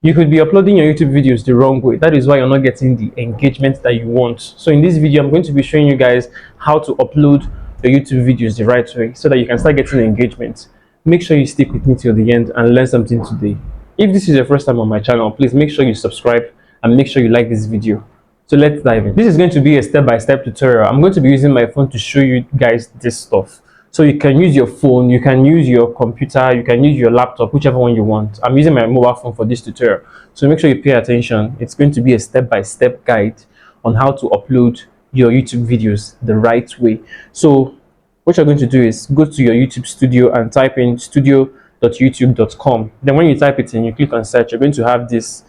You could be uploading your YouTube videos the wrong way. That is why you're not getting the engagement that you want. So in this video, I'm going to be showing you guys how to upload your YouTube videos the right way so that you can start getting engagement. Make sure you stick with me till the end and learn something today. If this is your first time on my channel, please make sure you subscribe and make sure you like this video. So let's dive in. This is going to be a step-by-step tutorial. I'm going to be using my phone to show you guys this stuff. So you can use your phone, you can use your computer, you can use your laptop, whichever one you want. I'm using my mobile phone for this tutorial. So make sure you pay attention. It's going to be a step-by-step guide on how to upload your YouTube videos the right way. So what you're going to do is go to your YouTube studio and type in studio.youtube.com. Then when you type it in, you click on search, you're going to have this.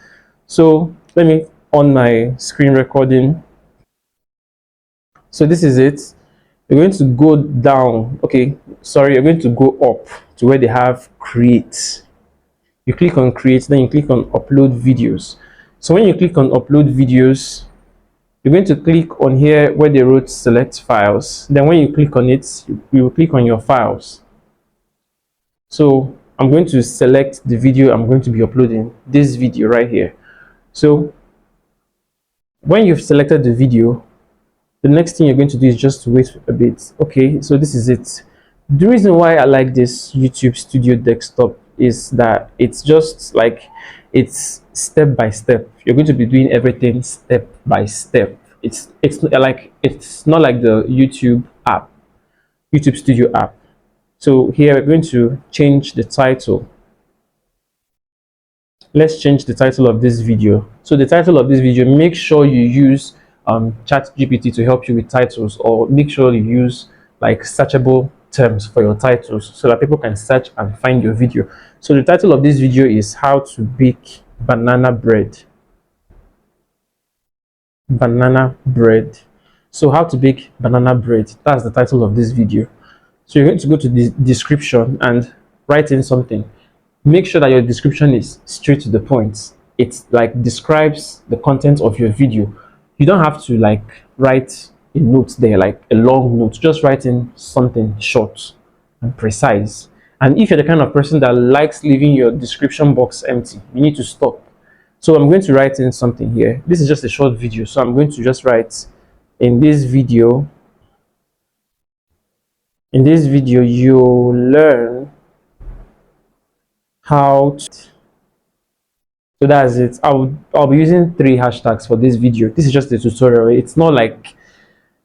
So let me on my screen recording. So this is it. You're going to go down, you're going to go up to where they have create. You click on create, then you click on upload videos. So when you click on upload videos, you're going to click on here where they wrote select files. Then when you click on it, you will click on your files. So I'm going to select the video I'm going to be uploading, this video right here. So when you've selected the video, the next thing you're going to do is just wait a bit. Okay, so this is it. The reason why I like this YouTube Studio desktop is that it's just like it's step by step. You're going to be doing everything step by step. It's not like the YouTube Studio app. So here we're going to change the title. Let's change the title of this video. So the title of this video, make sure you use ChatGPT to help you with titles, or make sure you use like searchable terms for your titles so that people can search and find your video. So the title of this video is how to bake banana bread. Banana bread. So how to bake banana bread, that's the title of this video. So you're going to go to the description and write in something. Make sure that your description is straight to the point. It like describes the content of your video. You don't have to like write a note there, like a long note. Just write in something short and precise. And if you're the kind of person that likes leaving your description box empty, you need to stop. So I'm going to write in something here. This is just a short video, so I'm going to just write in this video you'll learn how to. So that's it. I'll be using 3 hashtags for this video. This is just a tutorial. It's not like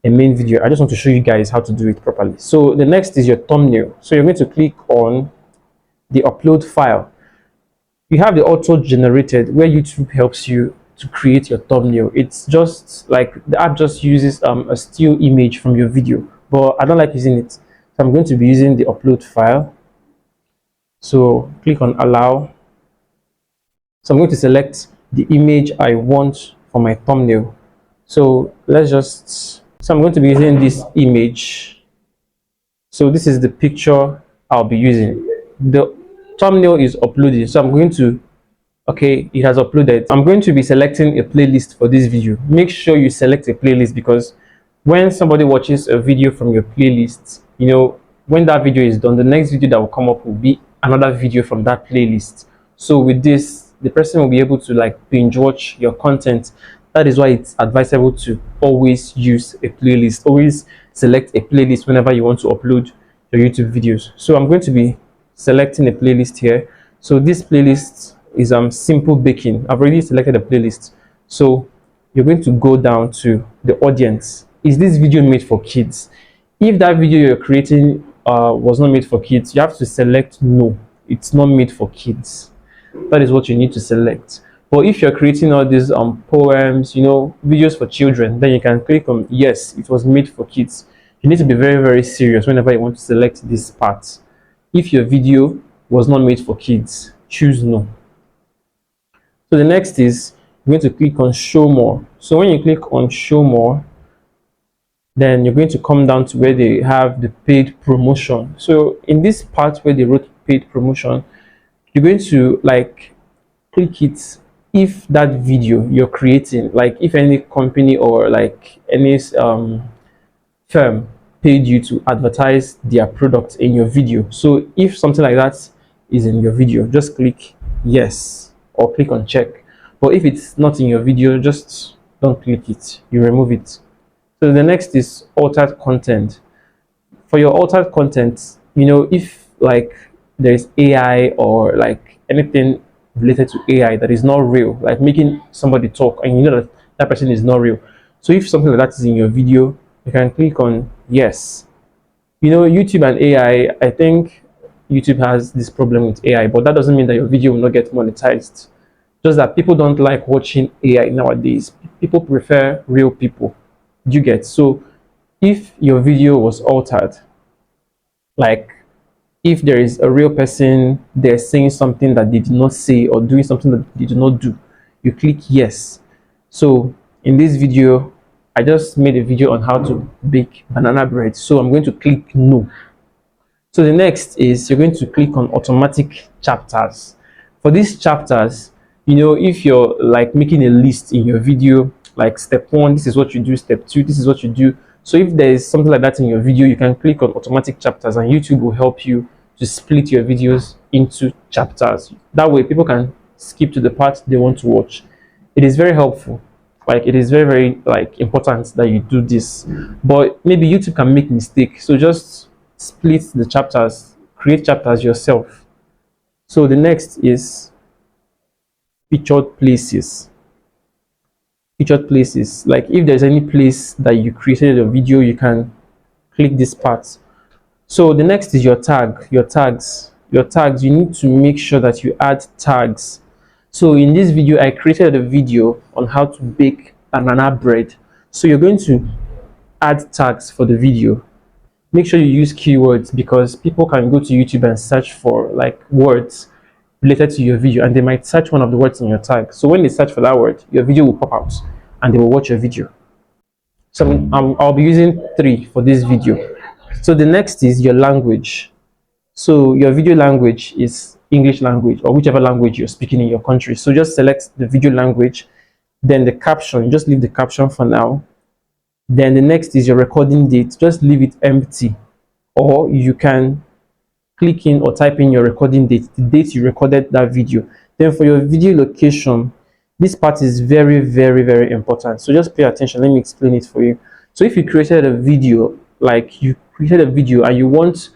a main video. I just want to show you guys how to do it properly. So the next is your thumbnail. So you're going to click on the upload file. You have the auto generated where YouTube helps you to create your thumbnail. It's just like the app just uses a still image from your video, but I don't like using it. So I'm going to be using the upload file. So click on allow. So I'm going to select the image I want for my thumbnail. So I'm going to be using this image. So this is the picture I'll be using. The thumbnail is uploaded. So I'm going to, it has uploaded. I'm going to be selecting a playlist for this video. Make sure you select a playlist, because when somebody watches a video from your playlist, when that video is done, the next video that will come up will be another video from that playlist. So with this, the person will be able to like binge watch your content. That is why it's advisable to always use a playlist. Always select a playlist whenever you want to upload your YouTube videos. So I'm going to be selecting a playlist here. So this playlist is simple baking. I've already selected a playlist. So you're going to go down to the audience. Is this video made for kids? If that video you're creating was not made for kids, you have to select no, it's not made for kids. That is what you need to select. But if you're creating all these poems, videos for children, then you can click on yes, it was made for kids. You need to be very, very serious whenever you want to select this part. If your video was not made for kids, choose no. So the next is you're going to click on show more. So when you click on show more, then you're going to come down to where they have the paid promotion. So in this part where they wrote paid promotion, you're going to like click it if that video you're creating, like if any company or like any firm paid you to advertise their product in your video. So if something like that is in your video, just click yes. or click on check. But if it's not in your video, just don't click it, you remove it. So the next is altered content. For your altered content, if like there's AI or like anything related to AI that is not real, like making somebody talk and you know that that person is not real. So if something like that is in your video, you can click on yes. YouTube and AI, I think YouTube has this problem with AI, but that doesn't mean that your video will not get monetized. Just that people don't like watching AI nowadays. People prefer real people. You get so if your video was altered, like if there is a real person they're saying something that they did not say or doing something that they did not do, you click yes. So in this video, I just made a video on how to bake banana bread, so I'm going to click no. So the next is you're going to click on automatic chapters. For these chapters, if you're like making a list in your video, like step 1, this is what you do, step 2, this is what you do. So if there is something like that in your video, you can click on automatic chapters and YouTube will help you to split your videos into chapters. That way people can skip to the part they want to watch. It is very helpful. Like it is very, very like important that you do this. But maybe YouTube can make mistake. So just split the chapters, create chapters yourself. So the next is featured places. Featured places, like if there's any place that you created a video, you can click this part. So the next is your tags. You need to make sure that you add tags. So in this video, I created a video on how to bake banana bread. So you're going to add tags for the video. Make sure you use keywords because people can go to YouTube and search for like words related to your video and they might search one of the words in your tag. So when they search for that word, your video will pop out and they will watch your video. So I'll be using 3 for this video. So the next is your language. So your video language is English language or whichever language you're speaking in your country. So just select the video language, then the caption, just leave the caption for now. Then the next is your recording date, just leave it empty, or you can click in or type in your recording date, the date you recorded that video. Then for your video location, this part is very, very, very important, so just pay attention. Let me explain it for you. So if you created a video, like you created a video and you want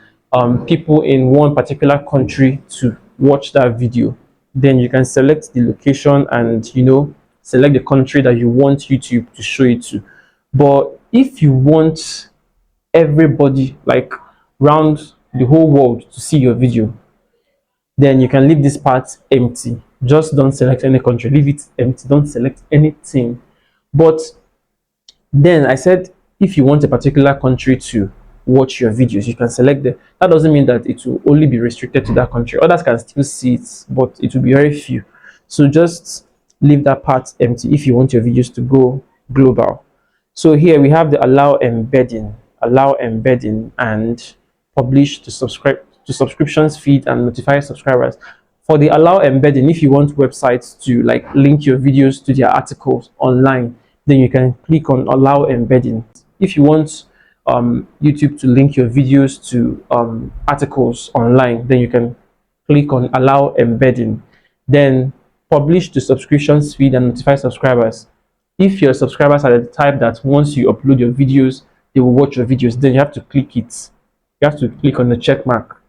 people in one particular country to watch that video, then you can select the location and select the country that you want YouTube to show it to. But if you want everybody like round the whole world to see your video, then you can leave this part empty. Just don't select any country, leave it empty, don't select anything. But then I said if you want a particular country to watch your videos, you can select them. That doesn't mean that it will only be restricted to that country. Others can still see it, but it will be very few. So just leave that part empty if you want your videos to go global. So here we have the allow embedding, and publish to subscribe to subscriptions feed and notify subscribers. For the allow embedding, if you want websites to like link your videos to their articles online, then you can click on allow embedding. If you want YouTube to link your videos to articles online, then you can click on allow embedding. Then publish to subscriptions feed and notify subscribers. If your subscribers are the type that once you upload your videos, they will watch your videos, then you have to click it. You have to click on the check mark.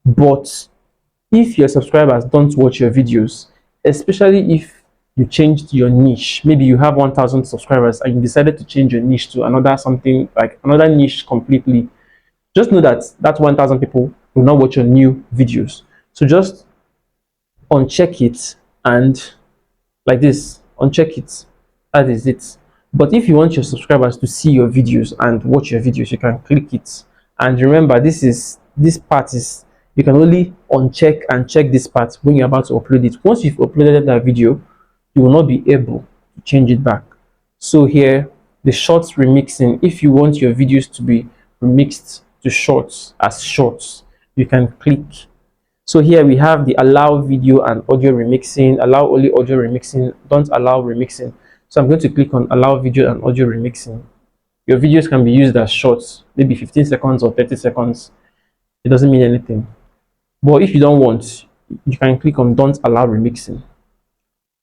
But if your subscribers don't watch your videos, especially if you changed your niche, maybe you have 1,000 subscribers and you decided to change your niche to another niche completely, just know that that 1,000 people will not watch your new videos. So just uncheck it and like this, uncheck it. That is it. But if you want your subscribers to see your videos and watch your videos, you can click it. And remember, this part is, you can only uncheck and check this part when you're about to upload it. Once you've uploaded that video, you will not be able to change it back. So here, the shorts remixing, if you want your videos to be remixed to shorts as shorts, you can click. So here we have the allow video and audio remixing, allow only audio remixing, don't allow remixing. So I'm going to click on allow video and audio remixing. Your videos can be used as shorts, maybe 15 seconds or 30 seconds. It doesn't mean anything. But if you don't want, you can click on don't allow remixing.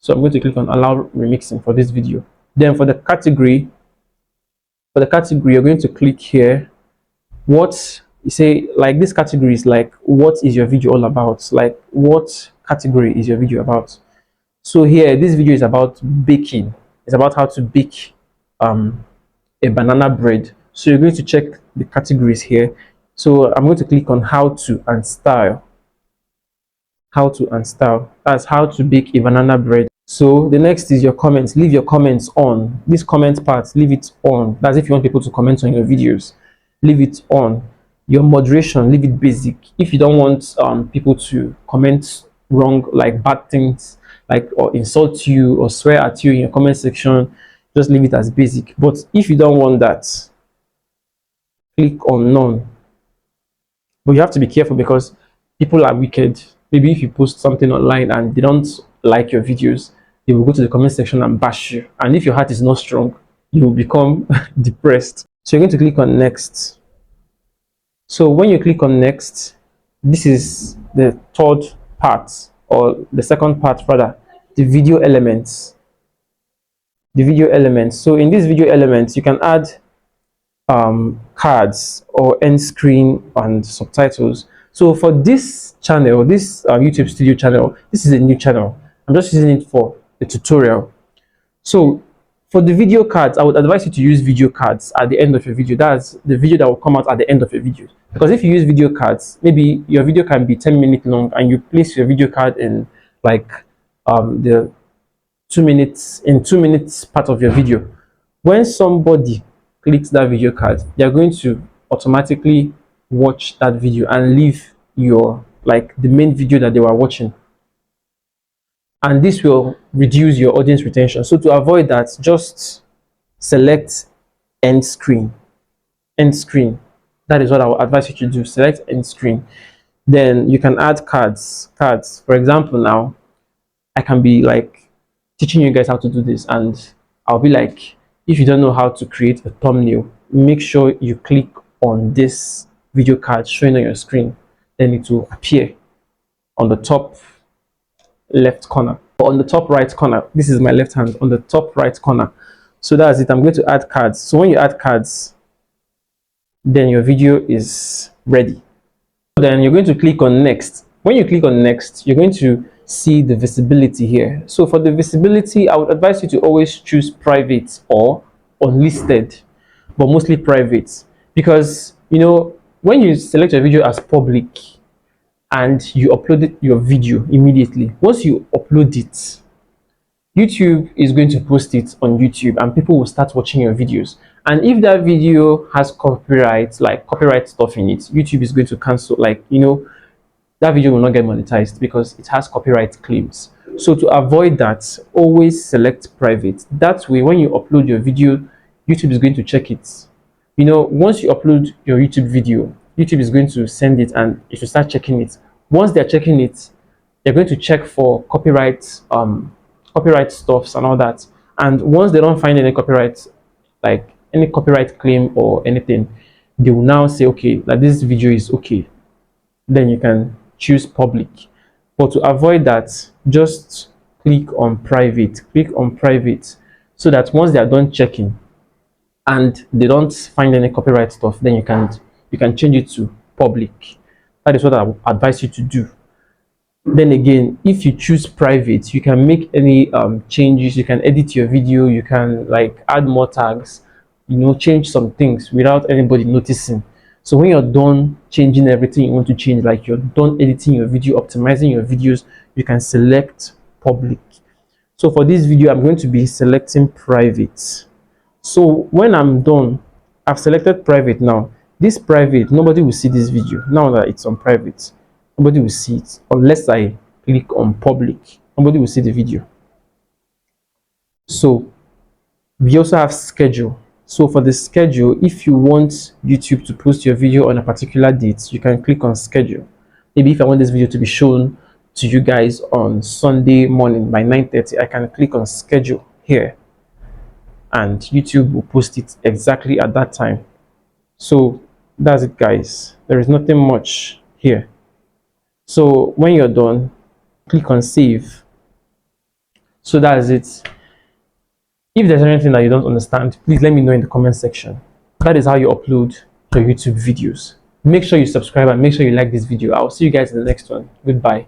So I'm going to click on allow remixing for this video. Then for the category, you're going to click here. What you say, like this category is like, what is your video all about? Like, what category is your video about? So here, this video is about baking. It's about how to bake a banana bread. So you're going to check the categories here. So I'm going to click on how to and style. How to and style. That's how to bake a banana bread. So the next is your comments. Leave your comments on. This comment part, leave it on. That's if you want people to comment on your videos. Leave it on. Your moderation, leave it basic. If you don't want people to comment wrong, like bad things, like or insult you or swear at you in your comment section, just leave it as basic. But if you don't want that, click on none. But you have to be careful because people are wicked. Maybe if you post something online and they don't like your videos, they will go to the comment section and bash you. And if your heart is not strong, you will become depressed. So you're going to click on next. So when you click on next, this is the third part, or the second part rather, the video elements. The video elements. So in these video elements, you can add cards or end screen and subtitles. So for this channel, this YouTube Studio channel, this is a new channel. I'm just using it for the tutorial. So for the video cards, I would advise you to use video cards at the end of your video. That's the video that will come out at the end of your video. Because if you use video cards, maybe your video can be 10 minutes long and you place your video card in like the 2 minutes, in 2 minutes part of your video. When somebody clicks that video card, they're going to automatically watch that video and leave your like the main video that they were watching, and this will reduce your audience retention. So to avoid that, just select end screen. End screen, that is what I would advise you to do. Select end screen. Then you can add cards. For example, now I can be like teaching you guys how to do this, and I'll be like, if you don't know how to create a thumbnail, make sure you click on this video card showing on your screen. Then it will appear on the top left corner, or on the top right corner. This is my left hand, on the top right corner. So that's it. I'm going to add cards. So when you add cards, then your video is ready. Then you're going to click on next. When you click on next, you're going to see the visibility here. So for the visibility, I would advise you to always choose private or unlisted, but mostly private, because you know when you select your video as public and you upload your video immediately, once you upload it, YouTube is going to post it on YouTube and people will start watching your videos. And if that video has copyright, like copyright stuff in it, YouTube is going to cancel, like, you know, that video will not get monetized because it has copyright claims. So to avoid that, always select private. That way, when you upload your video, YouTube is going to check it. You know, once you upload your YouTube video, YouTube is going to send it and you should start checking it. Once they're checking it, they're going to check for copyright stuffs and all that. And once they don't find any copyright, like any copyright claim or anything, they will now say, okay, that this video is okay. Then you can choose public. But to avoid that, just click on private. Click on private so that once they are done checking and they don't find any copyright stuff, then you can change it to public. That is what I would advise you to do. Then again, if you choose private, you can make any changes. You can edit your video, you can like add more tags, you know, change some things without anybody noticing. So when you're done changing everything you want to change, like you're done editing your video, optimizing your videos, you can select public. So for this video, I'm going to be selecting private. So when I'm done, I've selected private. Now this private, nobody will see this video. Now that it's on private, nobody will see it unless I click on public. Nobody will see the video. So we also have schedule. So for the schedule, if you want YouTube to post your video on a particular date, you can click on schedule. Maybe if I want this video to be shown to you guys on Sunday morning by 9:30, I can click on schedule here and YouTube will post it exactly at that time. So that's it, guys. There is nothing much here. So when you're done, click on save. So that's it. If there's anything that you don't understand, please let me know in the comment section. That is how you upload your YouTube videos. Make sure you subscribe and make sure you like this video. I'll see you guys in the next one. Goodbye.